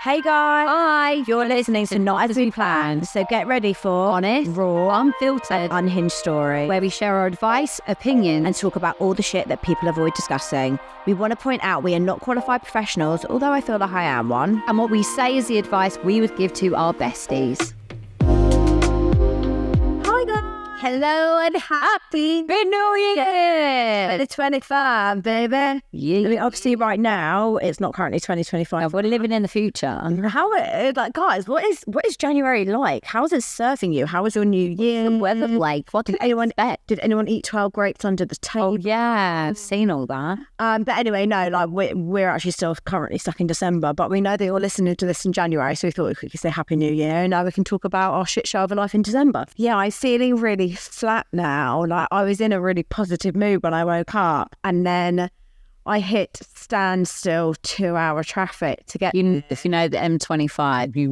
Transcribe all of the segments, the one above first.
Hey guys. Hi. You're listening to Not As We Planned, so get ready for Honest, raw, unfiltered, unhinged story, where we share our advice, opinions, and talk about all the shit that people avoid discussing. We want to point out we are not qualified professionals, although I feel like I am one. and what we say is the advice we would give to our besties. Hi guys. Hello and happy New Year! 2025, baby. Yeah. I mean, obviously right now it's not currently 2025. We're living in the future. Guys, what is January like? How is it serving you? How was your new year? Weather like, what did anyone expect? Did anyone eat 12 grapes under the table? Oh yeah, I've seen all that. But anyway, no, like we're actually still currently stuck in December, but we know that you're listening to this in January, so we thought we could say Happy New Year, and now we can talk about our shit show of a life in December. Yeah, I'm feeling really flat now. Like I was in a really positive mood when I woke up, and then I hit standstill 2-hour traffic to get. If you know the M25, you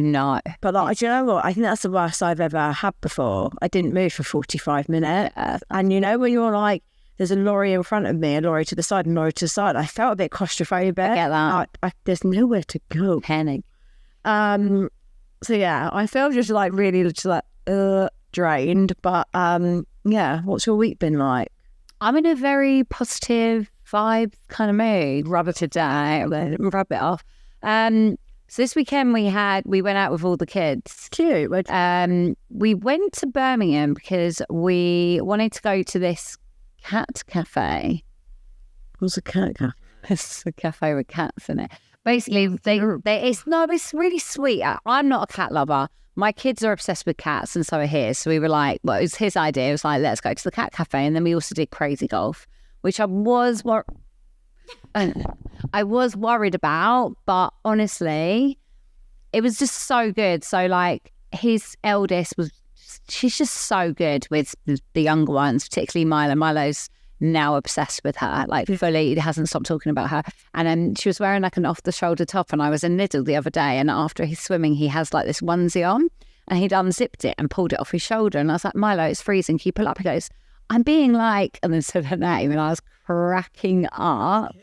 know. But like, do you know what? I think that's the worst I've ever had before. I didn't move for 45 minutes, and you know when you're like, there's a lorry in front of me, a lorry to the side, and a lorry to the side. I felt a bit claustrophobic. I get that. There's nowhere to go. Panic. So yeah, I feel just like really just like drained. But yeah, what's your week been like? I'm in a very positive vibe kind of mood. Rub it today. Rub it off. So this weekend we went out with all the kids. Cute. We went to Birmingham because we wanted to go to this cat cafe. What's a cat cafe? It's a cafe with cats in it. Basically, it's really sweet. I'm not a cat lover. My kids are obsessed with cats, and so are his. So we were like, well, it was his idea. It was like, let's go to the cat cafe, and then we also did crazy golf, which I was worried about, but honestly, it was just so good. So like, his eldest she's just so good with the younger ones, particularly Milo. Milo's now obsessed with her, like fully. He hasn't stopped talking about her. And she was wearing like an off-the-shoulder top, and I was in Lidl the other day, and after he's swimming, he has like this onesie on, and he'd unzipped it and pulled it off his shoulder, and I was like, Milo, it's freezing, can you pull up? He goes, I'm being like, and then said her name, and I was cracking up.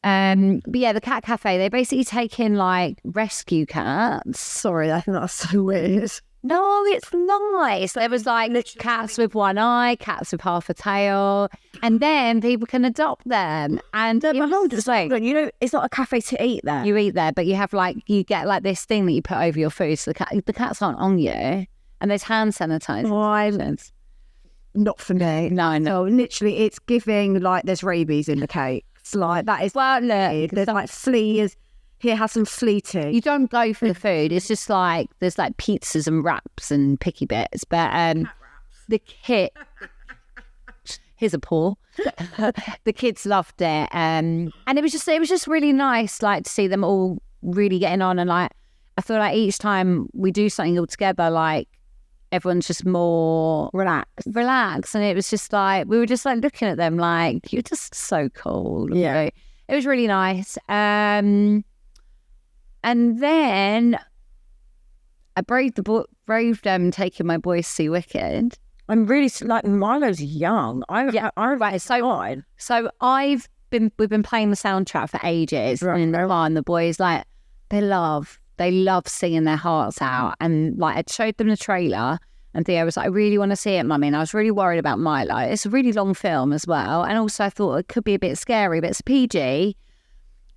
But yeah, the cat cafe, they basically take in like rescue cats. Sorry, I think that's so weird. No, it's nice. There was like cats with one eye, cats with half a tail, and then people can adopt them. And it's like, you know, it's not a cafe to eat there. You eat there, but you get like this thing that you put over your food, so the cats aren't on you, and there's hand sanitizer. Not for me. No. So literally, it's giving like there's rabies in the cake. It's like that is. Well, look, there's like fleas. Here has some fleeting. You don't go for the food. It's just like there's like pizzas and wraps and picky bits. But the kid, here's a paw. The kids loved it, and it was just really nice, like to see them all really getting on. And like I feel like each time we do something all together, like everyone's just more relaxed, and it was just like we were just like looking at them like you're just so cool. Yeah, right? It was really nice. And then I braved taking my boys to see Wicked. I'm really like Milo's young. So we've been playing the soundtrack for ages, right. And the boys like they love singing their hearts out. And like I showed them the trailer, and Theo was like, I really want to see it, Mummy. And I was really worried about Milo. It's a really long film as well, and also I thought it could be a bit scary, but it's PG.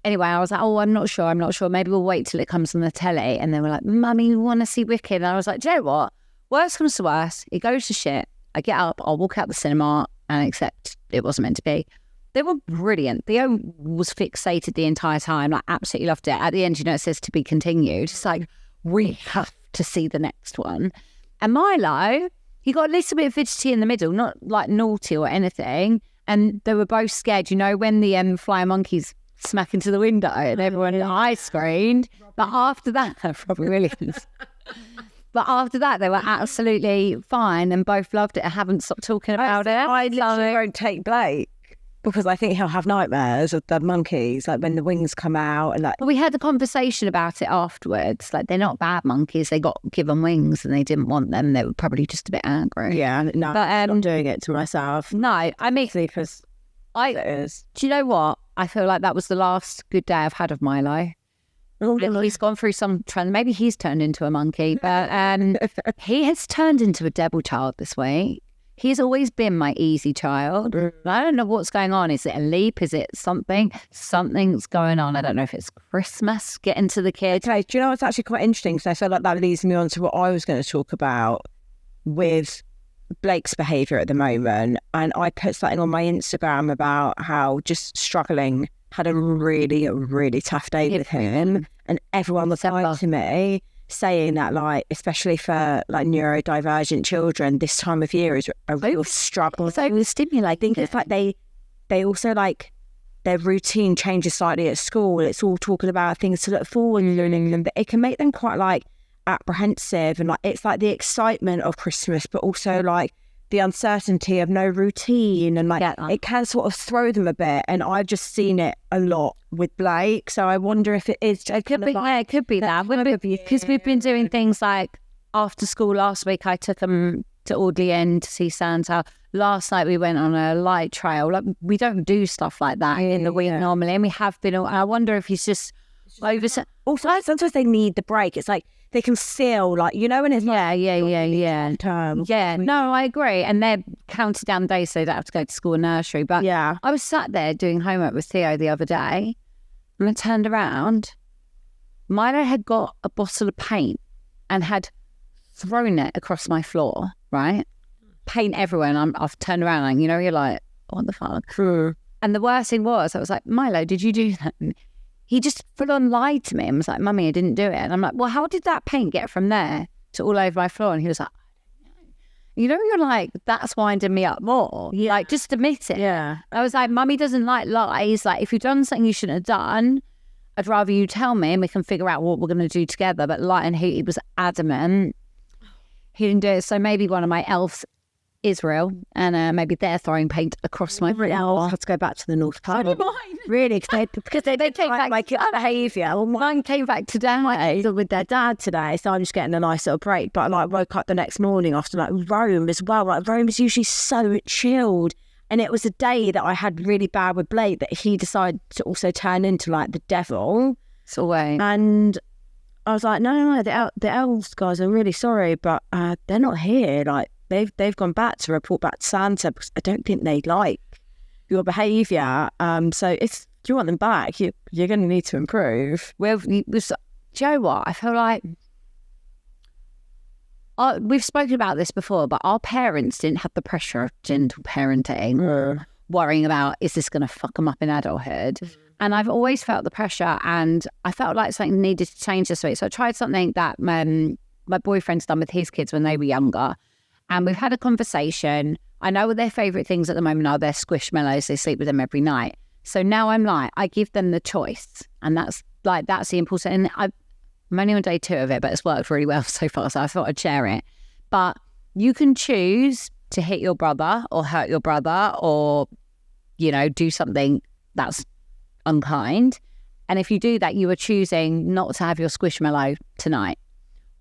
Anyway, I was like, I'm not sure. Maybe we'll wait till it comes on the telly. And they were like, Mummy, we want to see Wicked. And I was like, do you know what? Worst comes to worst, it goes to shit. I get up, I'll walk out the cinema and accept it wasn't meant to be. They were brilliant. Theo was fixated the entire time. Like, absolutely loved it. At the end, it says to be continued. It's like, we have to see the next one. And Milo, he got a little bit fidgety in the middle, not like naughty or anything. And they were both scared. When the flying monkeys smack into the window and everyone in the eye screamed. But after that, probably Williams. But after that, they were absolutely fine and both loved it. I haven't stopped talking about it. I literally won't take Blake because I think he'll have nightmares of the monkeys, like when the wings come out and like. But we had a conversation about it afterwards. Like, they're not bad monkeys. They got given wings and they didn't want them. They were probably just a bit angry. Yeah, no, but I'm not doing it to myself. No, I mean, sleepers. Do you know what? I feel like that was the last good day I've had of Milo. He's gone through some trend. Maybe he's turned into a monkey, but he has turned into a devil child this week. He's always been my easy child. I don't know what's going on. Is it a leap? Is it something? Something's going on. I don't know if it's Christmas getting to the kids. Okay, do you know what's actually quite interesting? So I feel like that leads me on to what I was going to talk about with Blake's behaviour at the moment. And I put something on my Instagram about how just struggling, had a really, really tough day with him. And everyone was like to me saying that, like, especially for like neurodivergent children, this time of year is a real struggle. So stimulating. I think it's like they also like their routine changes slightly at school. It's all talking about things to look forward to and but it can make them quite like apprehensive, and like it's like the excitement of Christmas but also like the uncertainty of no routine, and like it can sort of throw them a bit. And I've just seen it a lot with Blake, so I wonder if it is. It could be, yeah, it could be that because we've been doing things like after school. Last week I took them to Audley End to see Santa. Last night we went on a light trail. Like, we don't do stuff like that in the week normally, and we have been. I wonder if he's just over. Also, sometimes they need the break. It's like they can feel like, you know, when it's yeah. No, I agree. And they're counted down days so they don't have to go to school and nursery. But yeah, I was sat there doing homework with Theo the other day, and I turned around. Milo had got a bottle of paint and had thrown it across my floor, right? Paint everywhere. And I've turned around and, you know, you're like, what the fuck? And the worst thing was, I was like, Milo, did you do that? He just full on lied to me and was like, Mummy, I didn't do it. And I'm like, well, how did that paint get from there to all over my floor? And he was like, I don't know. You know, you're like, that's winding me up more. Yeah. Like, just admit it. Yeah. I was like, Mummy doesn't like lies. Like, if you've done something you shouldn't have done, I'd rather you tell me and we can figure out what we're going to do together. But light and heat, he was adamant. He didn't do it. So maybe one of my elves is real, and maybe they're throwing paint across my floor. I'll have to go back to the North Pole. Really, because they came back like behaviour. Well, mine came back today with their dad today, so I'm just getting a nice little break. But like woke up the next morning after like Rome as well. Like Rome is usually so chilled, and it was a day that I had really bad with Blake that he decided to also turn into like the devil. So way. And I was like, no, the elves guys, I'm really sorry, but they're not here. Like they've gone back to report back to Santa because I don't think they like your behaviour. So if you want them back, you're going to need to improve. Well, do you know what? I feel like we've spoken about this before, but our parents didn't have the pressure of gentle parenting, worrying about, is this going to fuck them up in adulthood? And I've always felt the pressure, and I felt like something needed to change this week. So I tried something that my boyfriend's done with his kids when they were younger. And we've had a conversation. I know what their favourite things at the moment are. They're squishmallows. They sleep with them every night. So now I'm like, I give them the choice. And that's the important. And I'm only on day 2 of it, but it's worked really well so far. So I thought I'd share it. But you can choose to hit your brother or hurt your brother or, you know, do something that's unkind. And if you do that, you are choosing not to have your squishmallow tonight.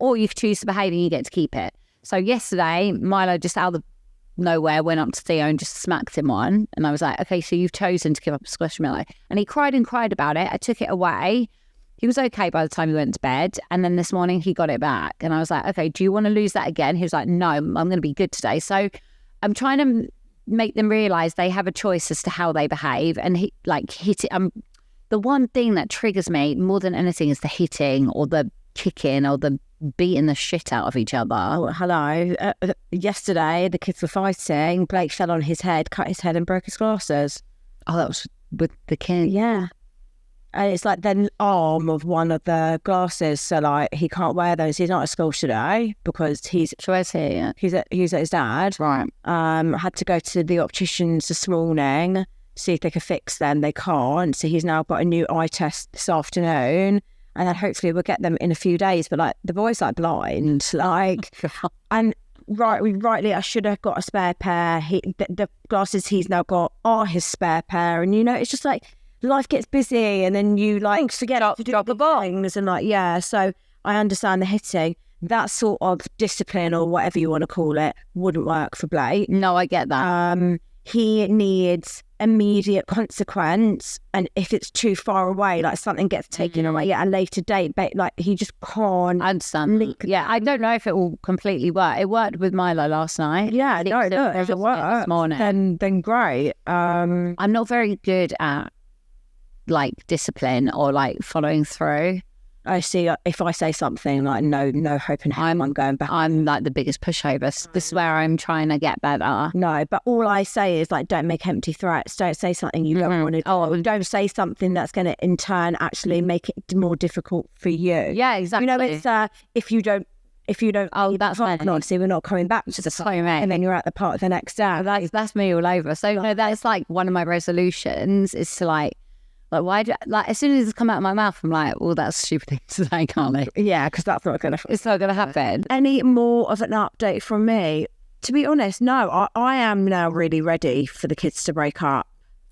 Or you choose to behave and you get to keep it. So yesterday, Milo just out of nowhere went up to Theo and just smacked him one. And I was like, okay, so you've chosen to give up a squishmallow. And he cried and cried about it. I took it away. He was okay by the time he went to bed. And then this morning he got it back. And I was like, okay, do you want to lose that again? He was like, no, I'm going to be good today. So I'm trying to make them realise they have a choice as to how they behave. And he like hit it. The one thing that triggers me more than anything is the hitting or the kicking or the beating the shit out of each other. Oh, hello. Yesterday, the kids were fighting. Blake fell on his head, cut his head and broke his glasses. Oh, that was with the kid? Yeah. And it's like the arm of one of the glasses. So like he can't wear those. He's not at school today because So where's he? He's at his dad. Right. Had to go to the opticians this morning, see if they could fix them. They can't. So he's now got a new eye test this afternoon. And then hopefully we'll get them in a few days. But like the boy's like blind, like, and rightly, I should have got a spare pair. The glasses he's now got are his spare pair, and you know, it's just like life gets busy, and then you like forget to do the things, and like So I understand the hitting. That sort of discipline or whatever you want to call it wouldn't work for Blake. No, I get that. He needs immediate consequence, and if it's too far away, like something gets taken away at a later date, but like he just can't. I understand. Yeah, I don't know if it will completely work. It worked with Milo last night. Yeah, no, if it works, this morning. then great. I'm not very good at like discipline or like following through. I see. If I say something like no hope in hell, I'm going back. I'm like the biggest pushover. This is where I'm trying to get better. No, but all I say is like, don't make empty threats. Don't say something you don't want to. Oh, don't say something that's going to in turn actually make it more difficult for you. Yeah, exactly. You know, it's if you don't. Oh, that's fine. Obviously, we're not coming back to the so mate. And then you're at the park the next day. That's me all over. So no, that's like one of my resolutions is to like why do like as soon as it's come out of my mouth, I'm like, well, that's a stupid thing to say, can't I? Yeah, because that's not going to. It's not going to happen. Any more of an update from me? To be honest, no. I am now really ready for the kids to break up.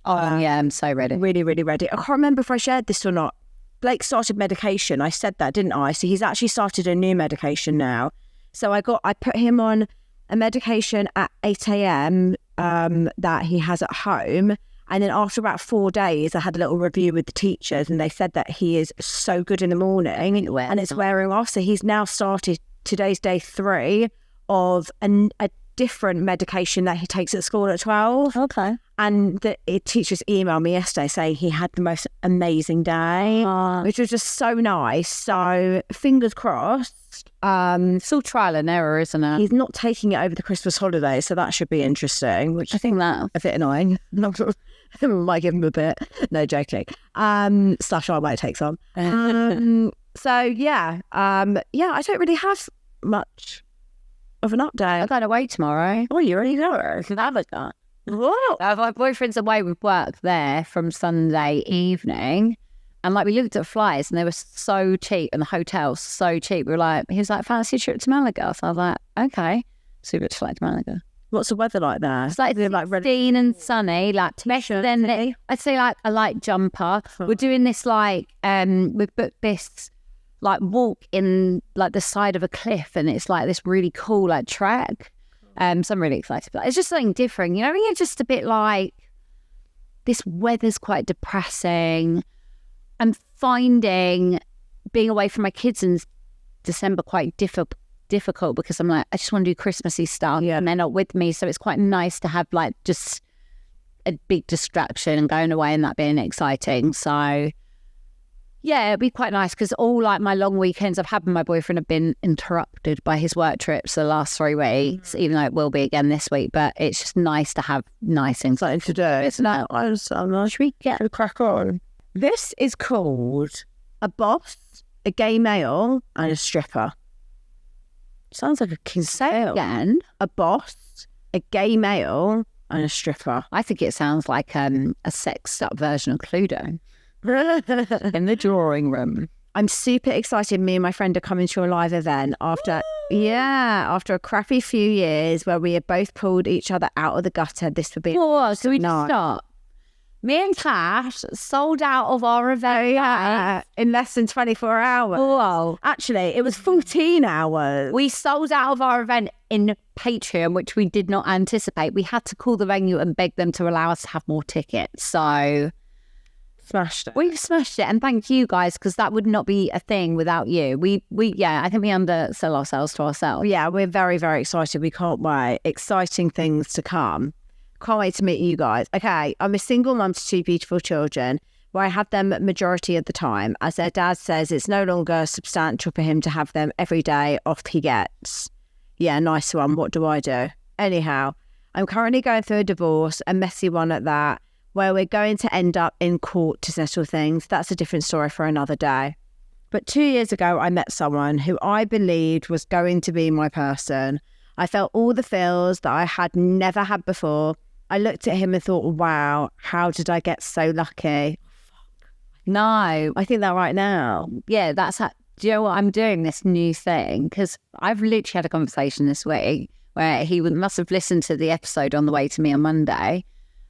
Oh yeah, I'm so ready. Really, really ready. I can't remember if I shared this or not. Blake started medication. I said that, didn't I? So he's actually started a new medication now. So I put him on a medication at 8 a.m. That he has at home. And then after about 4 days, I had a little review with the teachers and they said that he is so good in the morning and it's wearing off. So he's now started, today's day 3 of a different medication that he takes at school at 12. Okay. And the teachers emailed me yesterday saying he had the most amazing day, which was just so nice. So fingers crossed. It's all trial and error, isn't it? He's not taking it over the Christmas holiday, so that should be interesting, which I think that's a bit annoying. I might give him a bit. No, joking. Slash I might take some. So yeah. I don't really have much of an update. I'm going away tomorrow. Oh, you already know her. What? My boyfriend's away with work there from Sunday evening. And like we looked at flights and they were so cheap and the hotel's so cheap. He was like, fancy a trip to Malaga. So I was like, okay. So we booked a flight to Malaga. What's the weather like there? It's like 16 and sunny, like then I'd say like a light jumper. We're doing this like we've booked this like walk in like the side of a cliff and it's like this really cool like trek. So I'm really excited for that. It's just something different, you know. You're just a bit like this weather's quite depressing. I'm finding being away from my kids in December quite difficult because I'm like, I just want to do Christmassy stuff and they're not with me. So it's quite nice to have like just a big distraction and going away and that being exciting. So yeah, it'd be quite nice because all like my long weekends I've had with my boyfriend have been interrupted by his work trips the last 3 weeks, even though it will be again this week. But it's just nice to have nice things something to do. Isn't it? Should we get a crack on? This is called a boss, a gay male, and a stripper. Sounds like a king's sale. Again, a boss, a gay male, and a stripper. I think it sounds like a sexed up version of Cluedo. In the drawing room. I'm super excited. Me and my friend are coming to a live event after a crappy few years where we have both pulled each other out of the gutter. This would be so we just start. Me and Cash sold out of our event in less than 24 hours. Whoa. Actually, it was 14 hours. We sold out of our event in Patreon, which we did not anticipate. We had to call the venue and beg them to allow us to have more tickets. So smashed it. We've smashed it. And thank you guys, because that would not be a thing without you. I think we undersell ourselves to ourselves. Yeah, we're very, very excited. We can't wait. Exciting things to come. Can't wait to meet you guys. Okay, I'm a single mum to 2 beautiful children where I have them majority of the time. As their dad says, it's no longer substantial for him to have them every day. Off he gets. Yeah, nice one. What do I do? Anyhow, I'm currently going through a divorce, a messy one at that, where we're going to end up in court to settle things. That's a different story for another day. But 2 years ago, I met someone who I believed was going to be my person. I felt all the feels that I had never had before. I looked at him and thought, wow, how did I get so lucky? No, I think that right now. Yeah, that's how, do you know what? I'm doing this new thing because I've literally had a conversation this week where he must have listened to the episode on the way to me on Monday.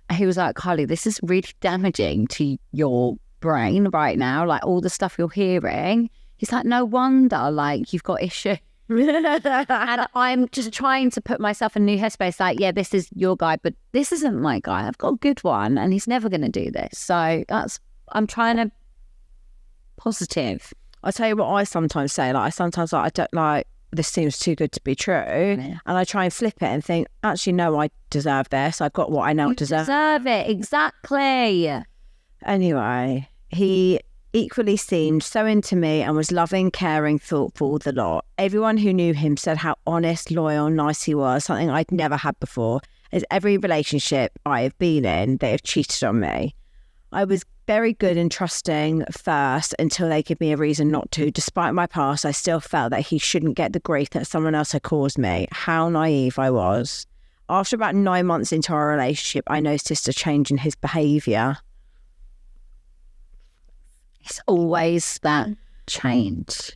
And he was like, Carly, this is really damaging to your brain right now, like all the stuff you're hearing. He's like, no wonder, like, you've got issues. And I'm just trying to put myself in a new headspace, like, yeah, this is your guy, but this isn't my guy. I've got a good one and he's never going to do this. So I'm trying to positive. I tell you what I sometimes say, like I sometimes like I don't like this seems too good to be true. Yeah. And I try and flip it and think, actually no, I deserve this. I've got what I now deserve. Deserve it, exactly. Anyway, he equally seemed so into me and was loving, caring, thoughtful, the lot. Everyone who knew him said how honest, loyal, nice he was, something I'd never had before. As every relationship I have been in, they have cheated on me. I was very good and trusting first until they gave me a reason not to. Despite my past, I still felt that he shouldn't get the grief that someone else had caused me. How naive I was. After about 9 months into our relationship, I noticed a change in his behaviour. It's always that change.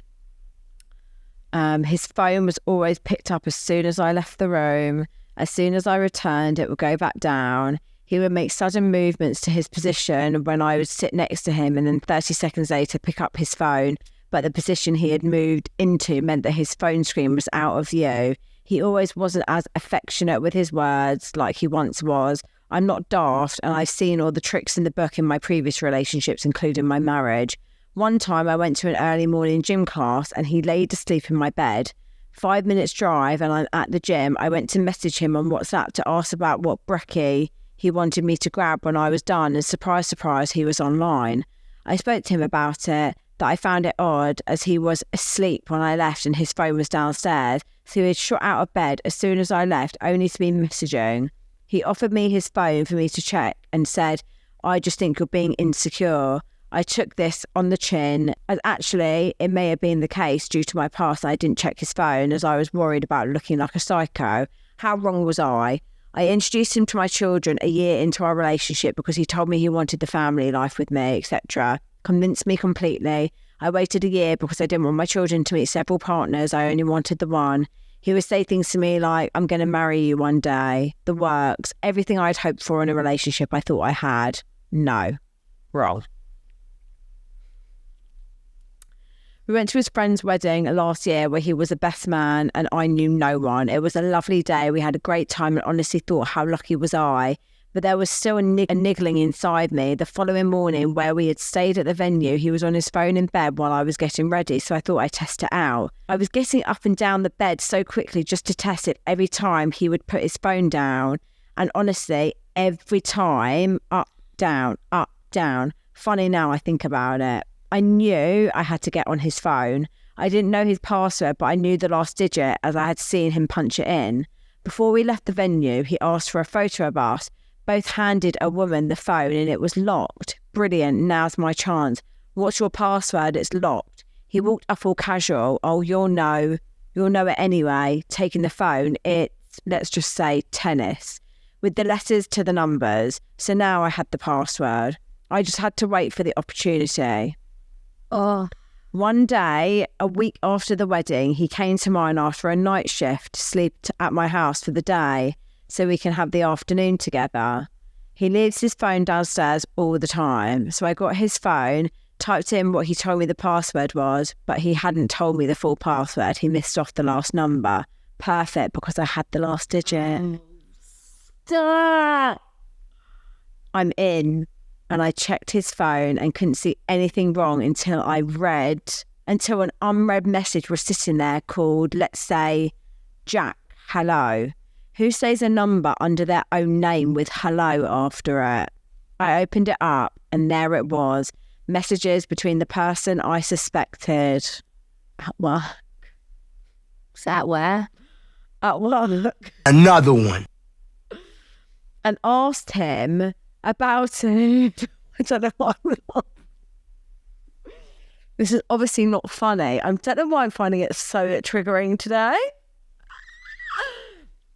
His phone was always picked up as soon as I left the room. As soon as I returned, it would go back down. He would make sudden movements to his position when I would sit next to him and then 30 seconds later pick up his phone. But the position he had moved into meant that his phone screen was out of view. He always wasn't as affectionate with his words like he once was. I'm not daft, and I've seen all the tricks in the book in my previous relationships, including my marriage. One time I went to an early morning gym class and he laid asleep in my bed. 5 minutes drive and I'm at the gym. I went to message him on WhatsApp to ask about what brekkie he wanted me to grab when I was done, and surprise, surprise, he was online. I spoke to him about it, that I found it odd as he was asleep when I left and his phone was downstairs, so he had shot out of bed as soon as I left, only to be messaging. He offered me his phone for me to check and said, I just think you're being insecure. I took this on the chin, as actually it may have been the case due to my past I didn't check his phone as I was worried about looking like a psycho. How wrong was I? I introduced him to my children a year into our relationship because he told me he wanted the family life with me, etc. Convinced me completely. I waited a year because I didn't want my children to meet several partners. I only wanted the one. He would say things to me like, I'm going to marry you one day. The works. Everything I'd hoped for in a relationship I thought I had. No. Wrong. We went to his friend's wedding last year where he was the best man and I knew no one. It was a lovely day. We had a great time and honestly thought how lucky was I. But there was still a niggling inside me. The following morning where we had stayed at the venue, he was on his phone in bed while I was getting ready, so I thought I'd test it out. I was getting up and down the bed so quickly just to test it every time he would put his phone down. And honestly, every time, up, down, up, down. Funny now I think about it. I knew I had to get on his phone. I didn't know his password, but I knew the last digit as I had seen him punch it in. Before we left the venue, he asked for a photo of us. Both handed a woman the phone and it was locked. Brilliant, now's my chance. What's your password? It's locked. He walked up all casual. Oh, you'll know it anyway. Taking the phone, it's, let's just say, tennis. With the letters to the numbers. So now I had the password. I just had to wait for the opportunity. Oh. One day, a week after the wedding, he came to mine after a night shift to sleep at my house for the day so we can have the afternoon together. He leaves his phone downstairs all the time. So I got his phone, typed in what he told me the password was, but he hadn't told me the full password. He missed off the last number. Perfect, because I had the last digit. Stop. I'm in. And I checked his phone and couldn't see anything wrong until an unread message was sitting there called, let's say, Jack, hello. Who says a number under their own name with hello after it? I opened it up and there it was. Messages between the person I suspected. At work. Is that where? At work. Another one. And asked him about it. I don't know why I'm laughing. This is obviously not funny. I don't know why I'm finding it so triggering today.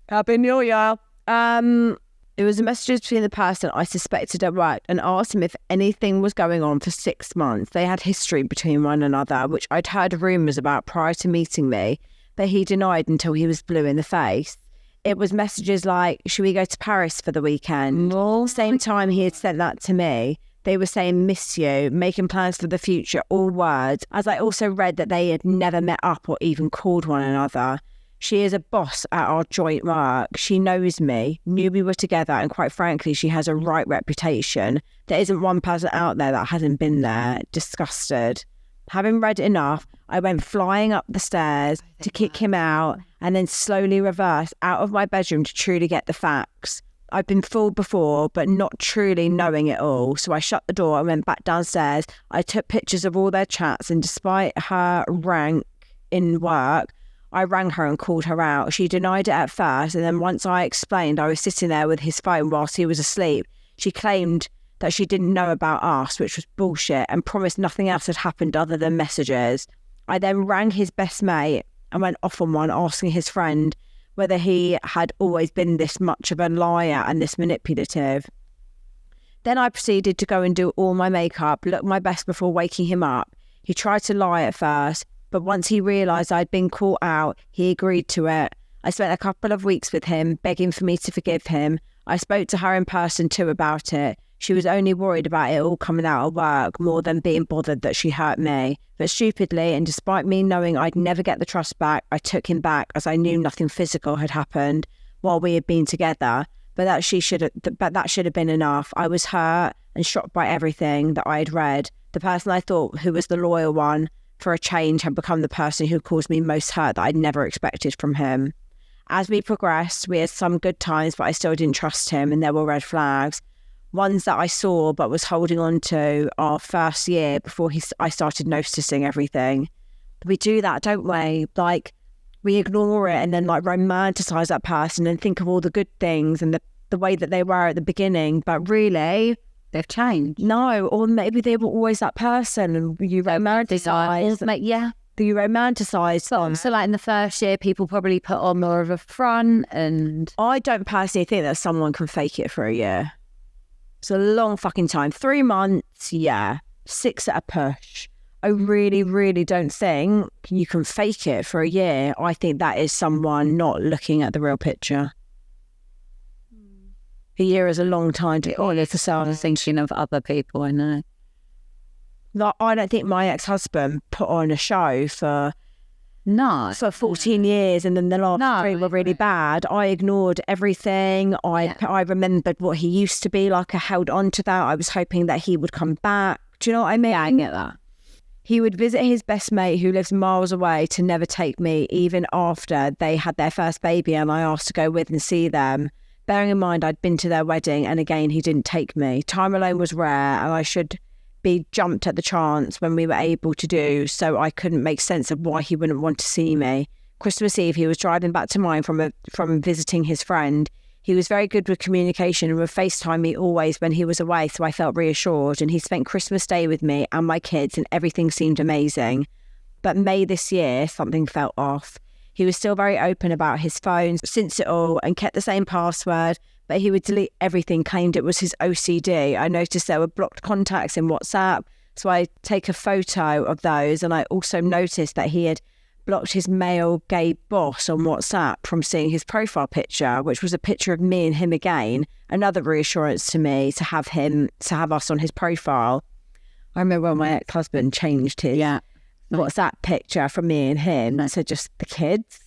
Happy New Year. It was a message between the person I suspected at work and asked him if anything was going on for 6 months. They had history between one another, which I'd heard rumours about prior to meeting me, but he denied until he was blue in the face. It was messages like, should we go to Paris for the weekend? No. Same time he had sent that to me. They were saying miss you, making plans for the future, all words, as I also read that they had never met up or even called one another. She is a boss at our joint work. She knows me, knew we were together, and quite frankly, she has a right reputation. There isn't one person out there that hasn't been there. Disgusted. Having read enough, I went flying up the stairs to kick him out and then slowly reverse out of my bedroom to truly get the facts. I've been fooled before, but not truly knowing it all. So I shut the door and went back downstairs. I took pictures of all their chats, and despite her rank in work, I rang her and called her out. She denied it at first, and then once I explained I was sitting there with his phone whilst he was asleep, she claimed that she didn't know about us, which was bullshit, and promised nothing else had happened other than messages. I then rang his best mate and went off on one, asking his friend whether he had always been this much of a liar and this manipulative. Then I proceeded to go and do all my makeup, look my best before waking him up. He tried to lie at first, but once he realised I'd been caught out, he agreed to it. I spent a couple of weeks with him, begging for me to forgive him. I spoke to her in person too about it. She was only worried about it all coming out of work more than being bothered that she hurt me. But stupidly, and despite me knowing I'd never get the trust back, I took him back as I knew nothing physical had happened while we had been together. But that should have been enough. I was hurt and shocked by everything that I had read. The person I thought who was the loyal one for a change had become the person who caused me most hurt that I'd never expected from him. As we progressed, we had some good times, but I still didn't trust him, and there were red flags. Ones that I saw but was holding on to our first year before I started noticing everything. We do that, don't we? Like, we ignore it and then like romanticize that person and think of all the good things and the way that they were at the beginning, but really They've changed. no, or maybe they were always that person and you romanticize. Yeah. You romanticize them. So like in the first year, people probably put on more of a front, and I don't personally think that someone can fake it for a year. It's a long fucking time. 3 months, yeah. 6 at a push. I really, really don't think you can fake it for a year. I think that is someone not looking at the real picture. A year is a long time to honest yourself. thinking of other people I know. Like, I don't think my ex-husband put on a show for No. 14 years, and then the last 3 were really bad. I ignored everything. I remembered what he used to be like. I held on to that. I was hoping that he would come back. Do you know what I mean? Yeah, I get that. He would visit his best mate who lives miles away to never take me, even after they had their first baby and I asked to go with and see them. Bearing in mind I'd been to their wedding, and again, he didn't take me. Time alone was rare, and I should be jumped at the chance when we were able to do, so I couldn't make sense of why he wouldn't want to see me. Christmas Eve, he was driving back to mine from visiting his friend. He was very good with communication and would FaceTime me always when he was away, so I felt reassured, and he spent Christmas Day with me and my kids, and everything seemed amazing. But May this year, something felt off. He was still very open about his phone since it all and kept the same password, but he would delete everything, claimed it was his OCD. I noticed there were blocked contacts in WhatsApp, so I take a photo of those, and I also noticed that he had blocked his male gay boss on WhatsApp from seeing his profile picture, which was a picture of me and him again. Another reassurance to me to have us on his profile. I remember when my ex-husband changed his WhatsApp picture from me and him to just the kids.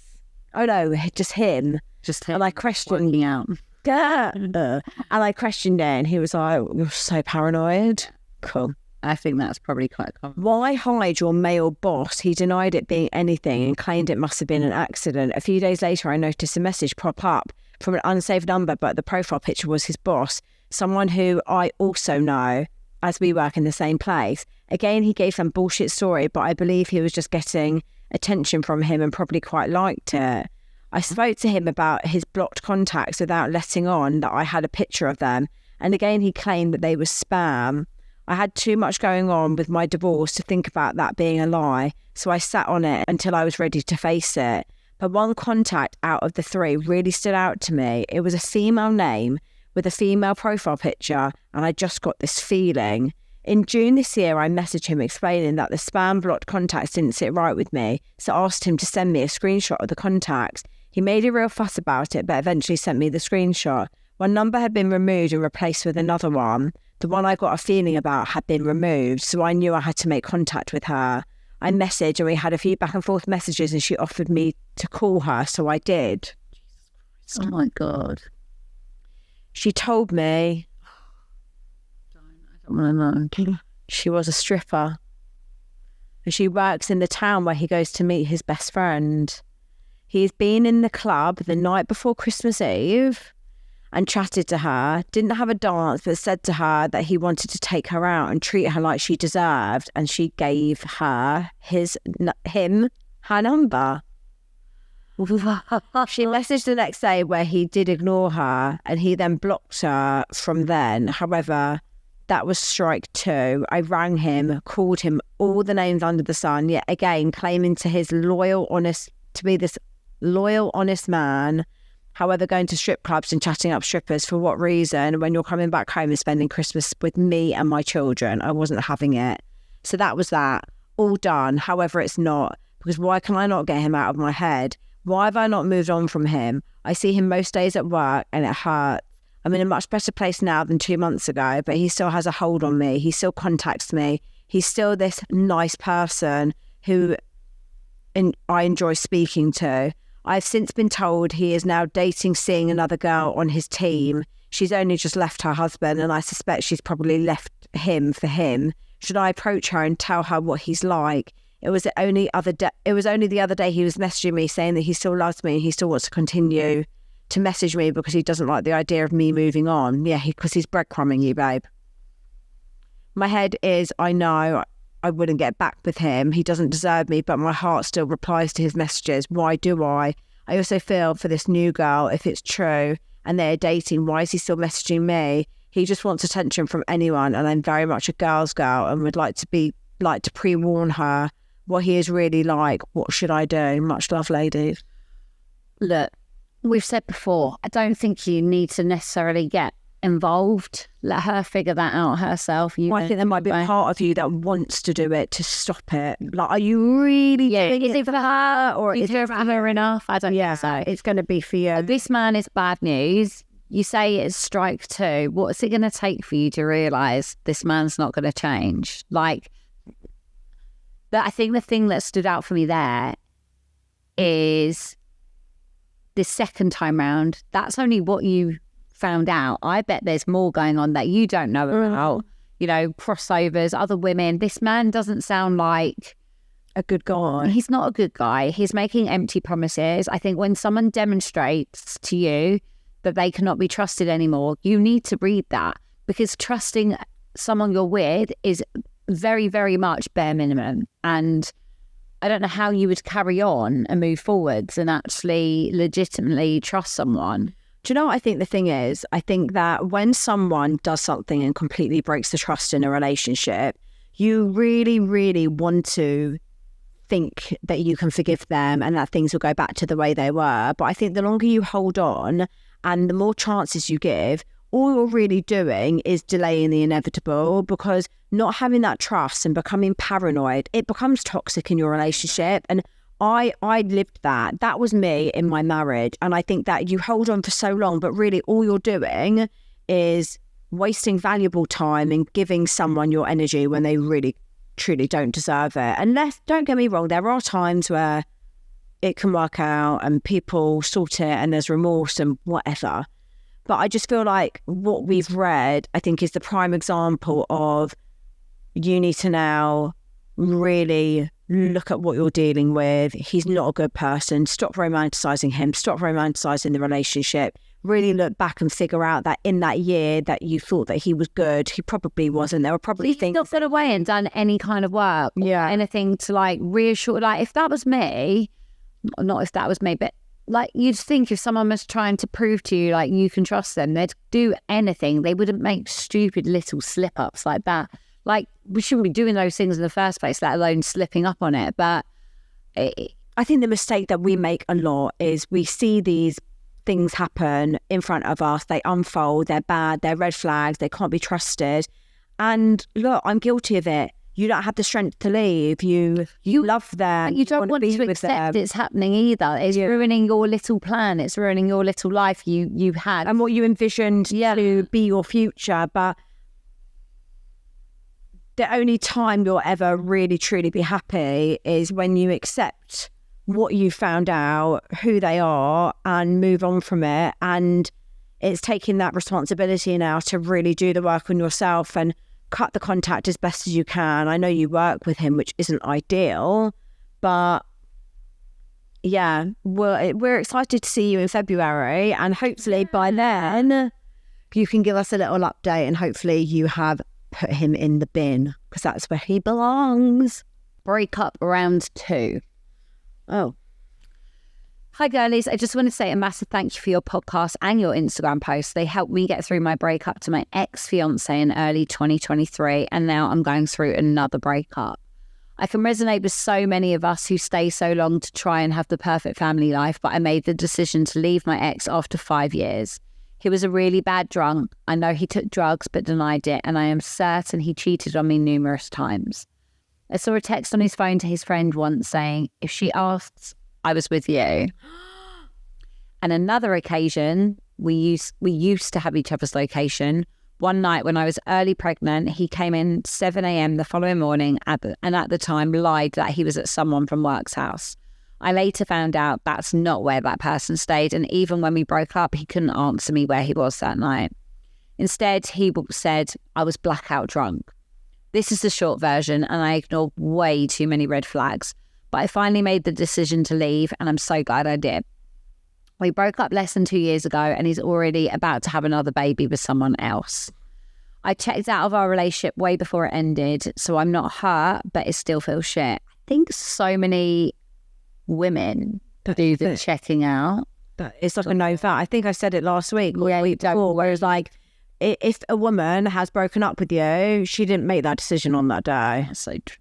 Oh no, just him. Just him. And I questioned working out. and I questioned it, and he was like, "You're so paranoid." Cool. I think that's probably quite common. Why hide your male boss? He denied it being anything and claimed it must have been an accident. A few days later, I noticed a message pop up from an unsaved number, but the profile picture was his boss, someone who I also know, as we work in the same place. Again, he gave some bullshit story, but I believe he was just getting attention from him and probably quite liked it. I spoke to him about his blocked contacts without letting on that I had a picture of them, and again he claimed that they were spam. I had too much going on with my divorce to think about that being a lie, so I sat on it until I was ready to face it. But one contact out of the 3 really stood out to me. It was a female name with a female profile picture, and I just got this feeling. In June this year, I messaged him explaining that the spam blocked contacts didn't sit right with me, so I asked him to send me a screenshot of the contacts. He made a real fuss about it, but eventually sent me the screenshot. One number had been removed and replaced with another one. the one I got a feeling about had been removed. So I knew I had to make contact with her. I messaged and we had a few back and forth messages and she offered me to call her. So I did. Oh my God. She told me I don't want to know. She was a stripper. And she works in the town where he goes to meet his best friend. He's been in the club the night before Christmas Eve and chatted to her, didn't have a dance, but said to her that he wanted to take her out and treat her like she deserved. And she gave her her number. She messaged the next day where he did ignore her and he then blocked her from then. However, that was strike two. I rang him, called him all the names under the sun, yet again claiming to be this loyal, honest man. However, going to strip clubs and chatting up strippers, for what reason, when you're coming back home and spending Christmas with me and my children? I wasn't having it. So that was that. All done. However, it's not. Because why can I not get him out of my head? Why have I not moved on from him? I see him most days at work and it hurts. I'm in a much better place now than 2 months ago, but he still has a hold on me. He still contacts me. He's still this nice person who I enjoy speaking to. I've since been told he is now seeing another girl on his team. She's only just left her husband and I suspect she's probably left him for him. Should I approach her and tell her what he's like? It was only the other day he was messaging me saying that he still loves me and he still wants to continue to message me because he doesn't like the idea of me moving on. Yeah, because he's breadcrumbing you, babe. My head is, I know I wouldn't get back with him. He doesn't deserve me, but my heart still replies to his messages. Why do I? I also feel for this new girl, if it's true and they're dating, why is he still messaging me? He just wants attention from anyone and I'm very much a girl's girl and would like to pre-warn her what he is really like. What should I do? Much love, ladies. Look, we've said before, I don't think you need to necessarily get involved. Let her figure that out herself. I think there might be a part of you that wants to do it to stop it. Like, are you really doing is it for her or is it for her enough? I don't think so. It's going to be for you. This man is bad news. You say it's strike two. What's it going to take for you to realise this man's not going to change? Like, I think the thing that stood out for me there is the second time round. That's only what you found out. I bet there's more going on that you don't know about. You know, crossovers, other women. This man doesn't sound like a good guy. He's not a good guy. He's making empty promises. I think when someone demonstrates to you that they cannot be trusted anymore, you need to read that, because trusting someone you're with is very, very much bare minimum. And I don't know how you would carry on and move forwards and actually legitimately trust someone. Do you know what I think the thing is? I think that when someone does something and completely breaks the trust in a relationship, you really, really want to think that you can forgive them and that things will go back to the way they were. But I think the longer you hold on and the more chances you give, all you're really doing is delaying the inevitable, because not having that trust and becoming paranoid, it becomes toxic in your relationship. And I lived that. That was me in my marriage. And I think that you hold on for so long, but really all you're doing is wasting valuable time and giving someone your energy when they really, truly don't deserve it. Unless, don't get me wrong, there are times where it can work out and people sort it and there's remorse and whatever. But I just feel like what we've read, I think, is the prime example of you need to now really look at what you're dealing with. He's not a good person. Stop romanticising him. Stop romanticising the relationship. Really look back and figure out that in that year that you thought that he was good, he probably wasn't. There were probably He's things... not gone away and done any kind of work. Yeah. Anything to like reassure. Like if that was me, not if that was me, but like you'd think if someone was trying to prove to you like you can trust them, they'd do anything. They wouldn't make stupid little slip-ups like that. Like we shouldn't be doing those things in the first place, let alone slipping up on it. But I think the mistake that we make a lot is we see these things happen in front of us, they unfold, they're bad, they're red flags, they can't be trusted. And look, I'm guilty of it. You don't have the strength to leave. You love them. You don't want to accept it's happening either. It's ruining your little plan. It's ruining your little life you had. And what you envisioned to be your future. But the only time you'll ever really truly be happy is when you accept what you found out, who they are, and move on from it. And it's taking that responsibility now to really do the work on yourself and cut the contact as best as you can. I know you work with him, which isn't ideal, but yeah, we're excited to see you in February, and hopefully by then you can give us a little update, and hopefully you have put him in the bin, because that's where he belongs. Breakup round 2. Oh. Hi girlies, I just want to say a massive thank you for your podcast and your Instagram posts. They helped me get through my breakup to my ex-fiance in early 2023, and now I'm going through another breakup. I can resonate with so many of us who stay so long to try and have the perfect family life, but I made the decision to leave my ex after 5 years. He was a really bad drunk. I know he took drugs but denied it, and I am certain he cheated on me numerous times. I saw a text on his phone to his friend once saying, if she asks, I was with you. And another occasion, we used to have each other's location. One night when I was early pregnant, he came in 7 a.m. the following morning and at the time lied that he was at someone from work's house. I later found out that's not where that person stayed, and even when we broke up, he couldn't answer me where he was that night. Instead, he said I was blackout drunk. This is the short version, and I ignored way too many red flags, but I finally made the decision to leave, and I'm so glad I did. We broke up less than 2 years ago, and he's already about to have another baby with someone else. I checked out of our relationship way before it ended, so I'm not hurt, but it still feels shit. I think so many women do the checking out. It's like a no fat. I think I said it last week or the week before, whereas like, if a woman has broken up with you, she didn't make that decision on that day. That's so true.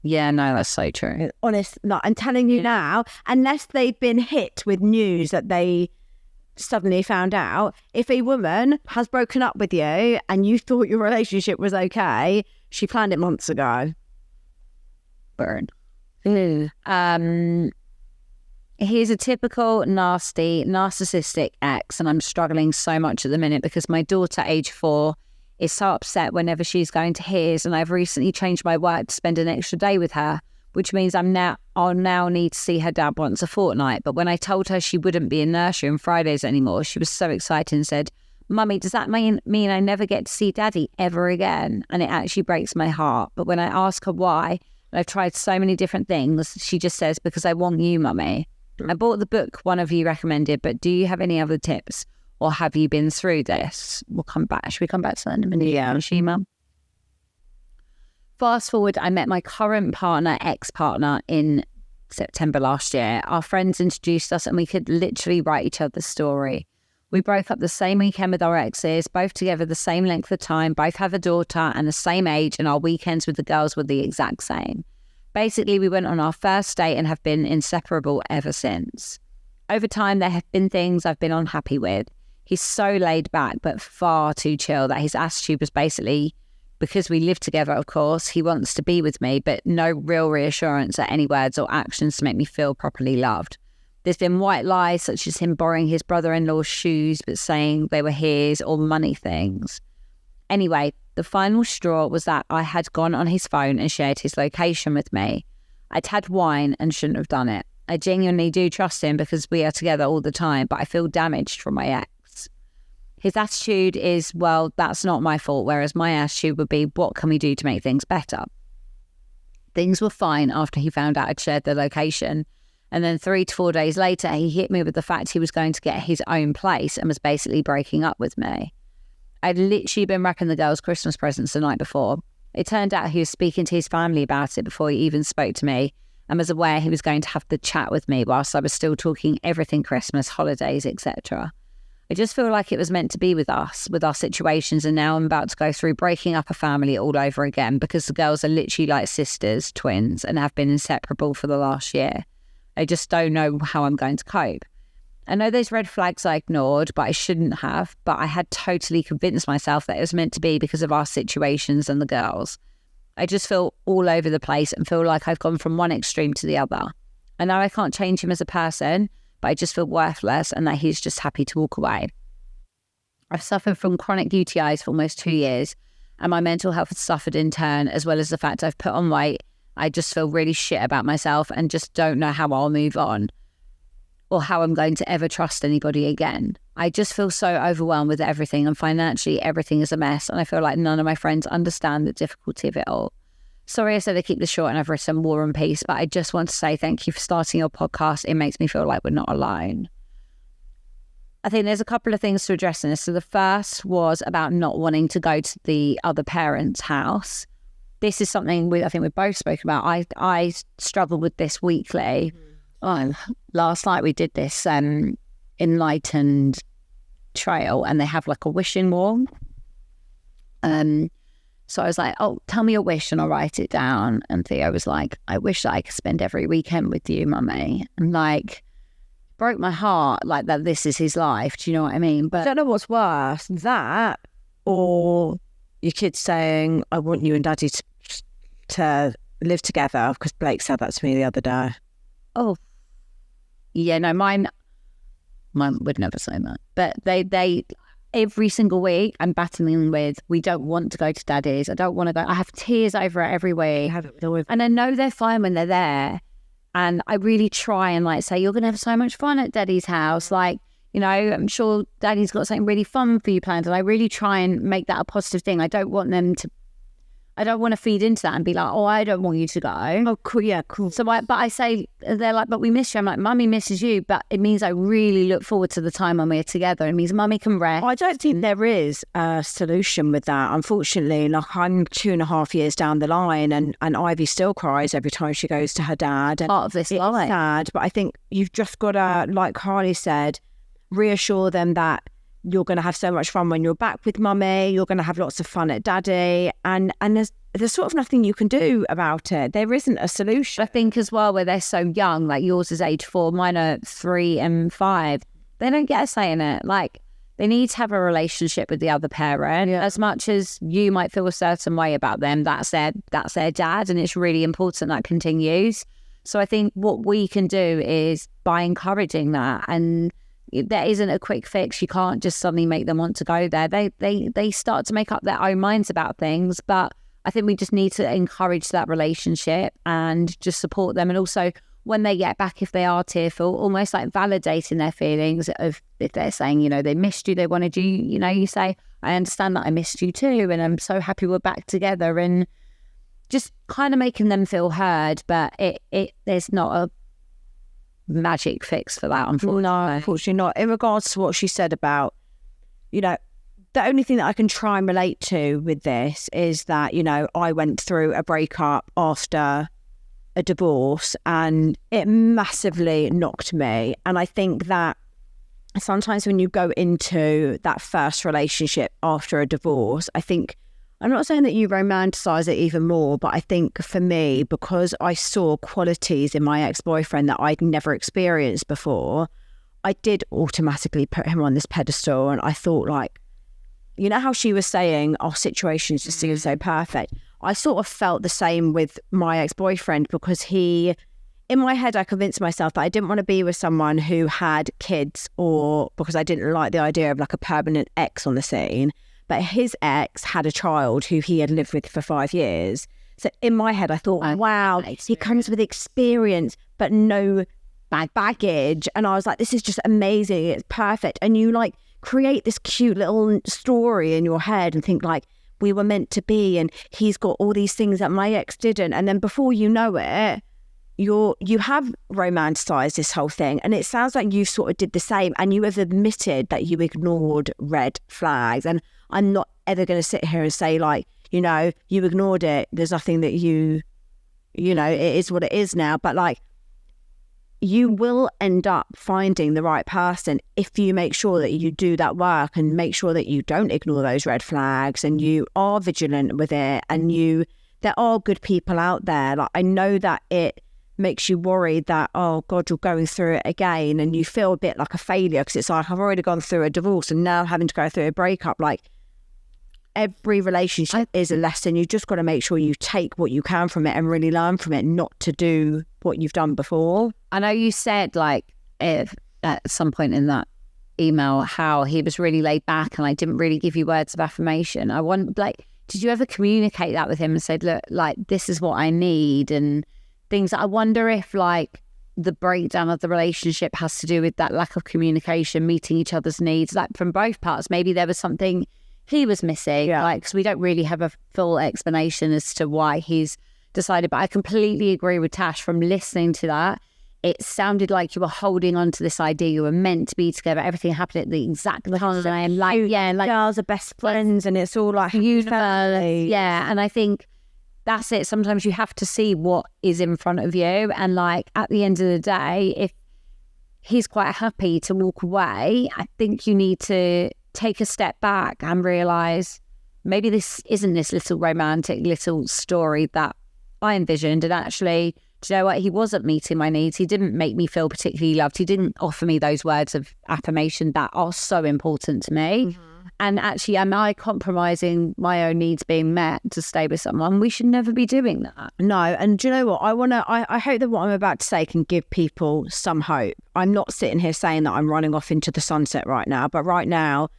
Yeah, no, that's so true. Honest, like, I'm telling you now, unless they've been hit with news that they suddenly found out, if a woman has broken up with you and you thought your relationship was okay, she planned it months ago. Burn. He's a typical nasty, narcissistic ex, and I'm struggling so much at the minute because my daughter, age 4, is so upset whenever she's going to his, and I've recently changed my work to spend an extra day with her, which means I'll now need to see her dad once a fortnight. But when I told her she wouldn't be in nursery on Fridays anymore, she was so excited and said, Mummy, does that mean I never get to see Daddy ever again? And it actually breaks my heart. But when I ask her why, and I've tried so many different things, she just says, because I want you, Mummy. I bought the book one of you recommended, but do you have any other tips? Or have you been through this? We'll come back. Should we come back to that in a minute? Yeah. Mum? Fast forward, I met my current partner, ex-partner, in September last year. Our friends introduced us and we could literally write each other's story. We broke up the same weekend with our exes, both together the same length of time, both have a daughter and the same age, and our weekends with the girls were the exact same. Basically, we went on our first date and have been inseparable ever since. Over time, there have been things I've been unhappy with. He's so laid back, but far too chill that his attitude was basically, because we live together, of course, he wants to be with me, but no real reassurance or any words or actions to make me feel properly loved. There's been white lies, such as him borrowing his brother-in-law's shoes, but saying they were his, or money things. Anyway, the final straw was that I had gone on his phone and shared his location with me. I'd had wine and shouldn't have done it. I genuinely do trust him because we are together all the time, but I feel damaged from my ex. His attitude is, well, that's not my fault, whereas my attitude would be, what can we do to make things better? Things were fine after he found out I'd shared the location, and then 3 to 4 days later, he hit me with the fact he was going to get his own place and was basically breaking up with me. I'd literally been wrapping the girls' Christmas presents the night before. It turned out he was speaking to his family about it before he even spoke to me, and was aware he was going to have the chat with me whilst I was still talking everything Christmas, holidays, etc. I just feel like it was meant to be with us, with our situations, and now I'm about to go through breaking up a family all over again because the girls are literally like sisters, twins, and have been inseparable for the last year. I just don't know how I'm going to cope. I know those red flags I ignored, but I shouldn't have, but I had totally convinced myself that it was meant to be because of our situations and the girls. I just feel all over the place and feel like I've gone from one extreme to the other. I know I can't change him as a person, but I just feel worthless and that he's just happy to walk away. I've suffered from chronic UTIs for almost 2 years and my mental health has suffered in turn, as well as the fact I've put on weight. I just feel really shit about myself and just don't know how I'll move on or how I'm going to ever trust anybody again. I just feel so overwhelmed with everything, and financially everything is a mess, and I feel like none of my friends understand the difficulty of it all. Sorry I said I keep this short and I've written War and Peace, but I just want to say thank you for starting your podcast. It makes me feel like we're not alone. I think there's a couple of things to address in this. So the first was about not wanting to go to the other parent's house. This is something I think we both spoke about. I struggle with this weekly. Last night we did this enlightened trail, and they have like a wishing wall. So I was like, oh, tell me a wish and I'll write it down. And Theo was like, I wish that I could spend every weekend with you, mummy. And like, broke my heart, like that this is his life. Do you know what I mean? But I don't know what's worse, that or your kids saying, I want you and daddy to live together, because Blake said that to me the other day. Oh, yeah, no, mine would never say that. But they every single week I'm battling with, we don't want to go to daddy's. I don't want to go. I have tears over it every week. And I know they're fine when they're there. And I really try and like say, you're going to have so much fun at daddy's house. Like, you know, I'm sure daddy's got something really fun for you planned. And I really try and make that a positive thing. I don't want to feed into that and be like, oh, I don't want you to go. Oh, cool. Yeah, cool. So I say, they're like, but we miss you. I'm like, mummy misses you. But it means I really look forward to the time when we're together. It means mummy can rest. I don't think there is a solution with that. Unfortunately, like I'm 2.5 years down the line, and Ivy still cries every time she goes to her dad. And part of this life. It's sad, but I think you've just got to, like Carly said, reassure them that you're going to have so much fun when you're back with mummy. You're going to have lots of fun at daddy. And there's sort of nothing you can do about it. There isn't a solution. I think as well, where they're so young, like yours is age 4, mine are 3 and 5. They don't get a say in it. Like, they need to have a relationship with the other parent. Yeah. As much as you might feel a certain way about them, that's their dad. And it's really important that continues. So I think what we can do is by encouraging that, and there isn't a quick fix. You can't just suddenly make them want to go there. They start to make up their own minds about things, but I think we just need to encourage that relationship and just support them. And also when they get back, if they are tearful, almost like validating their feelings of, if they're saying, you know, they missed you, they wanted you, you know, you say, I understand that I missed you too, and I'm so happy we're back together, and just kind of making them feel heard. But there's not a magic fix for that, unfortunately. No, unfortunately not. In regards to what she said about, you know, the only thing that I can try and relate to with this is that, you know, I went through a breakup after a divorce, and it massively knocked me. And I think that sometimes when you go into that first relationship after a divorce, I think, I'm not saying that you romanticize it even more, but I think for me, because I saw qualities in my ex-boyfriend that I'd never experienced before, I did automatically put him on this pedestal. And I thought, like, you know how she was saying our situations just seem so perfect? I sort of felt the same with my ex-boyfriend, because in my head, I convinced myself that I didn't want to be with someone who had kids, or because I didn't like the idea of like a permanent ex on the scene. But his ex had a child who he had lived with for 5 years. So in my head, I thought, wow, he comes with experience, but no baggage. And I was like, this is just amazing. It's perfect. And you like create this cute little story in your head and think like, we were meant to be, and he's got all these things that my ex didn't. And then before you know it, you have romanticized this whole thing, and it sounds like you sort of did the same, and you have admitted that you ignored red flags. And I'm not ever going to sit here and say like, you know, you ignored it, there's nothing that you know, it is what it is now. But like, you will end up finding the right person if you make sure that you do that work and make sure that you don't ignore those red flags, and you are vigilant with it, and there are good people out there. Like, I know that it makes you worried that, oh God, you're going through it again, and you feel a bit like a failure, because it's like, I've already gone through a divorce and now having to go through a breakup. Like, every relationship is a lesson. You just got to make sure you take what you can from it and really learn from it, not to do what you've done before. I know you said like at some point in that email how he was really laid back and I didn't really give you words of affirmation. I want, like, did you ever communicate that with him and said, look, like, this is what I need and things? I wonder if like the breakdown of the relationship has to do with that lack of communication, meeting each other's needs, like from both parts. Maybe there was something he was missing, like, because we don't really have a full explanation as to why he's decided. But I completely agree with Tash. From listening to that, it sounded like you were holding on to this idea you were meant to be together. Everything happened at the exact time. Like, yeah, like girls are best friends, and it's all like universe. Yeah, and I think that's it. Sometimes you have to see what is in front of you, and like at the end of the day, if he's quite happy to walk away, I think you need to take a step back and realize maybe this isn't this little romantic little story that I envisioned, and actually, do you know what? He wasn't meeting my needs. He didn't make me feel particularly loved. He didn't offer me those words of affirmation that are so important to me. Mm-hmm. And actually, am I compromising my own needs being met to stay with someone? We should never be doing that. No. And do you know what? I hope that what I'm about to say can give people some hope. I'm not sitting here saying that I'm running off into the sunset right now, but right now,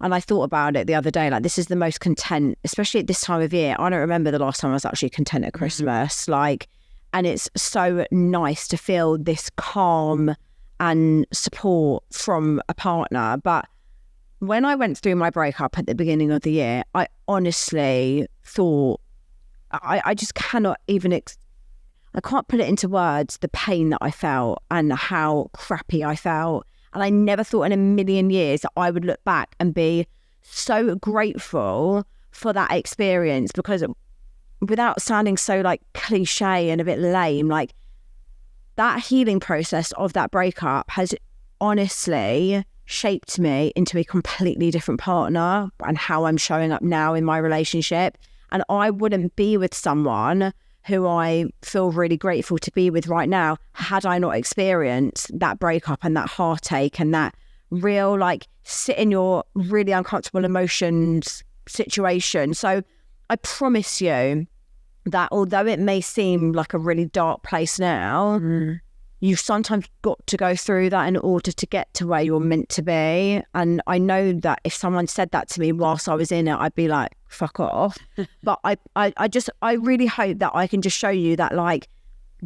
and I thought about it the other day, like, this is the most content, especially at this time of year. I don't remember the last time I was actually content at Christmas. Like, and it's so nice to feel this calm and support from a partner. But when I went through my breakup at the beginning of the year, I honestly thought, I just cannot even, I can't put it into words, the pain that I felt and how crappy I felt. And I never thought in a million years that I would look back and be so grateful for that experience, because without sounding so like cliche and a bit lame, like that healing process of that breakup has honestly shaped me into a completely different partner and how I'm showing up now in my relationship. And I wouldn't be with someone who I feel really grateful to be with right now had I not experienced that breakup and that heartache and that real like sit in your really uncomfortable emotions situation. So I promise you that although it may seem like a really dark place now, you've sometimes got to go through that in order to get to where you're meant to be. And I know that if someone said that to me whilst I was in it, I'd be like, fuck off. But I really hope that I can just show you that like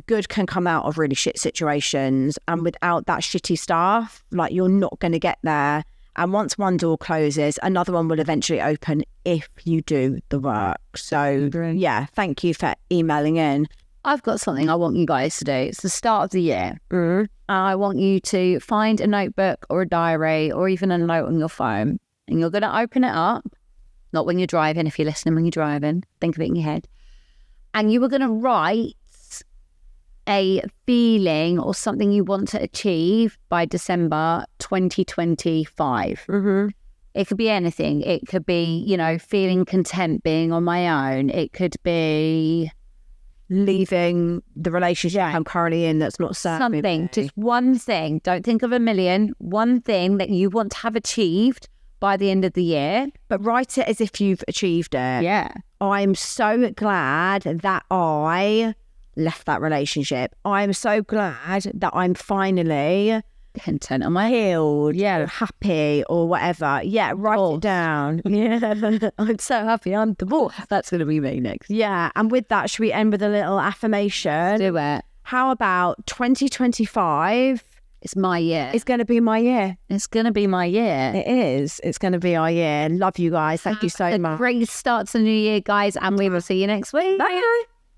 good can come out of really shit situations, and without that shitty stuff, like you're not going to get there. And once one door closes, another one will eventually open if you do the work. So yeah, thank you for emailing in. I've got something I want you guys to do. It's the start of the year. I want you to find a notebook or a diary or even a note on your phone, and you're going to open it up, not when you're driving. If you're listening when you're driving, think of it in your head. And you were going to write a feeling or something you want to achieve by December 2025. It could be anything. It could be, you know, feeling content being on my own. It could be leaving the relationship I'm currently in that's not serving something me. Just one thing. Don't think of a million. One thing that you want to have achieved by the end of the year. But write it as if you've achieved it. Yeah. I'm so glad that I left that relationship. I'm so glad that I'm finally content on my healed, happy or whatever. Yeah, write it down. Yeah, I'm so happy I'm divorced. That's going to be me next. Yeah, and with that, should we end with a little affirmation? Do it. How about 2025? It's my year. It's going to be my year. It's going to be my year. It is. It's going to be our year. Love you guys. Thank you so much. Great start to the new year, guys, and we will see you next week. Bye.